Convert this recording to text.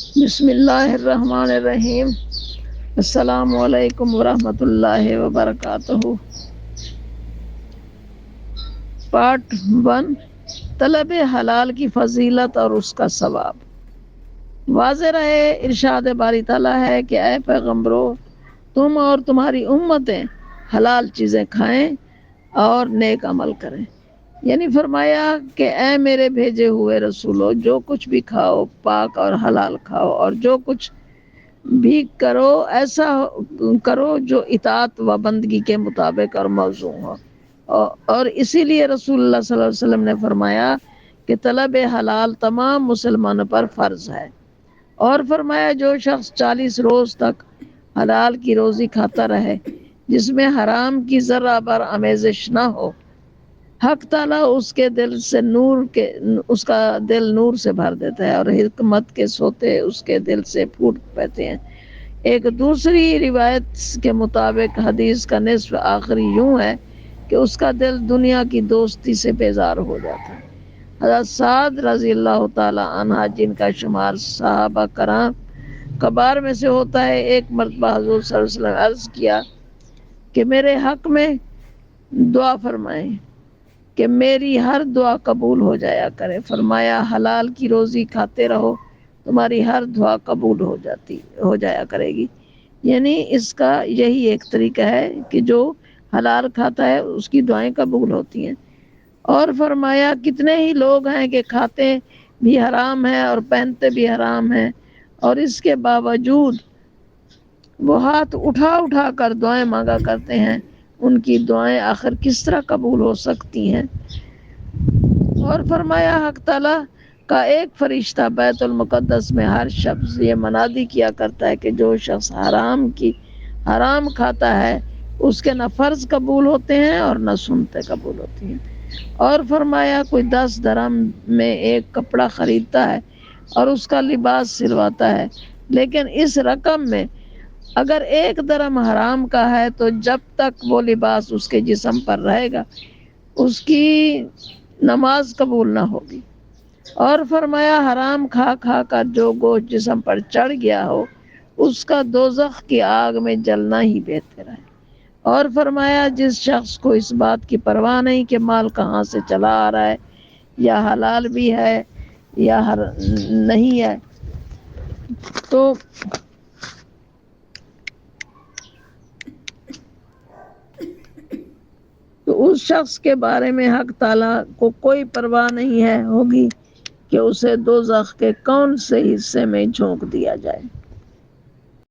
بسم اللہ الرحمن الرحیم۔ السلام علیکم ورحمۃ اللہ وبرکاتہ۔ پارٹ 1، طلب حلال کی فضیلت اور اس کا ثواب۔ واضح رہے ارشاد باری تعالیٰ ہے کہ اے پیغمبرو، تم اور تمہاری امتیں حلال چیزیں کھائیں اور نیک عمل کریں۔ یعنی فرمایا کہ اے میرے بھیجے ہوئے رسولو، جو کچھ بھی کھاؤ پاک اور حلال کھاؤ، اور جو کچھ بھی کرو ایسا کرو جو اطاعت و بندگی کے مطابق اور موزوں ہو۔ اور اسی لیے رسول اللہ صلی اللہ علیہ وسلم نے فرمایا کہ طلب حلال تمام مسلمانوں پر فرض ہے، اور فرمایا جو شخص 40 روز تک حلال کی روزی کھاتا رہے جس میں حرام کی ذرہ بر آمیزش نہ ہو، حق تعالیٰ اس کا دل نور سے بھر دیتا ہے اور حکمت کے سوتے اس کے دل سے پھوٹ پڑتے ہیں۔ ایک دوسری روایت کے مطابق حدیث کا نصف آخری یوں ہے کہ اس کا دل دنیا کی دوستی سے بیزار ہو جاتا ہے۔ حضرت سعد رضی اللہ تعالی عنہ، جن کا شمار صحابہ کرام کبار میں سے ہوتا ہے، ایک مرتبہ حضور صلی اللہ علیہ وسلم عرض کیا کہ میرے حق میں دعا فرمائیں کہ میری ہر دعا قبول ہو جایا کرے۔ فرمایا حلال کی روزی کھاتے رہو، تمہاری ہر دعا قبول ہو جایا کرے گی۔ یعنی اس کا یہی ایک طریقہ ہے کہ جو حلال کھاتا ہے اس کی دعائیں قبول ہوتی ہیں۔ اور فرمایا کتنے ہی لوگ ہیں کہ کھاتے بھی حرام ہیں اور پہنتے بھی حرام ہیں، اور اس کے باوجود وہ ہاتھ اٹھا اٹھا کر دعائیں مانگا کرتے ہیں، ان کی دعائیں آخر کس طرح قبول ہو سکتی ہیں؟ اور فرمایا حق تعالیٰ کا ایک فرشتہ بیت المقدس میں ہر شخص یہ منادی کیا کرتا ہے کہ جو شخص حرام کھاتا ہے اس کے نہ فرض قبول ہوتے ہیں اور نہ سنتے قبول ہوتی ہیں۔ اور فرمایا کوئی 10 درہم میں ایک کپڑا خریدتا ہے اور اس کا لباس سلواتا ہے، لیکن اس رقم میں اگر 1 درہم حرام کا ہے تو جب تک وہ لباس اس کے جسم پر رہے گا اس کی نماز قبول نہ ہوگی۔ اور فرمایا حرام کھا کھا کر جو گوشت جسم پر چڑھ گیا ہو اس کا دوزخ کی آگ میں جلنا ہی بہتر ہے۔ اور فرمایا جس شخص کو اس بات کی پرواہ نہیں کہ مال کہاں سے چلا آ رہا ہے، یا حلال بھی ہے یا نہیں ہے، تو اس شخص کے بارے میں حق تعالیٰ کو کوئی پرواہ نہیں ہوگی کہ اسے دوزخ کے کون سے حصے میں جھونک دیا جائے۔